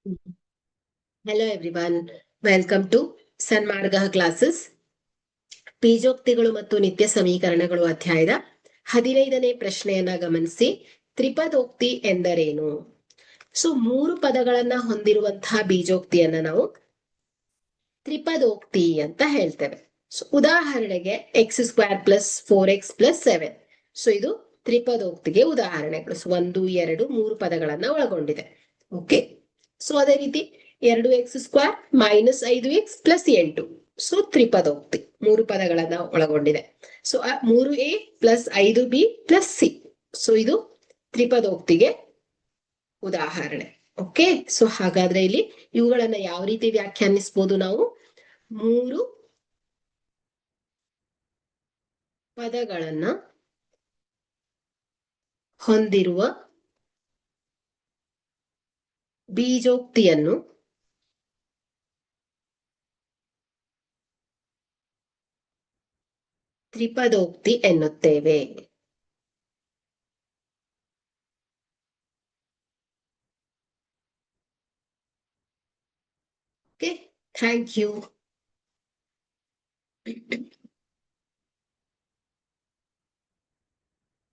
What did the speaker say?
Hello everyone, welcome to Sanmarga classes. ಬೀಜೋಕ್ತಿಗಳು ಮತ್ತು ನಿತ್ಯ ಸಮೀಕರಣಗಳು ಅಧ್ಯಾಯದ 15ನೇ ಪ್ರಶ್ನೆಯನ್ನ ಗಮನಿಸಿ. ತ್ರಿಪದೋಕ್ತಿ ಎಂದರೇನು? ಸೊ 3 ಪದಗಳನ್ನ ಹೊಂದಿರುವಂತಹ ಬೀಜೋಕ್ತಿಯನ್ನ ನಾವು ತ್ರಿಪದೋಕ್ತಿ ಅಂತ ಹೇಳ್ತೇವೆ. ಸೊ ಉದಾಹರಣೆಗೆ x² + 4x + 7. ಸೊ ಇದು ತ್ರಿಪದೋಕ್ತಿಗೆ ಉದಾಹರಣೆಗಳು. ಸೊ 1, 2, 3 ಪದಗಳನ್ನ ಒಳಗೊಂಡಿದೆ. ಓಕೆ, ಸೊ ಅದೇ ರೀತಿ 2x² - 5x + 8. ಸೊ ತ್ರಿಪದೋಕ್ತಿ 3 ಪದಗಳನ್ನ ಒಳಗೊಂಡಿದೆ. So 3a + 5b + c. So ಇದು ತ್ರಿಪದೋಕ್ತಿಗೆ ಉದಾಹರಣೆ. ಓಕೆ, ಸೊ ಹಾಗಾದ್ರೆ ಇಲ್ಲಿ ಇವುಗಳನ್ನ ಯಾವ ರೀತಿ ವ್ಯಾಖ್ಯಾನಿಸಬಹುದು? ನಾವು 3 ಪದಗಳನ್ನ ಹೊಂದಿರುವ ಬೀಜೋಕ್ತಿಯನ್ನು ತ್ರಿಪದೋಕ್ತಿ ಎನ್ನುತ್ತೇವೆ. Okay, thank you.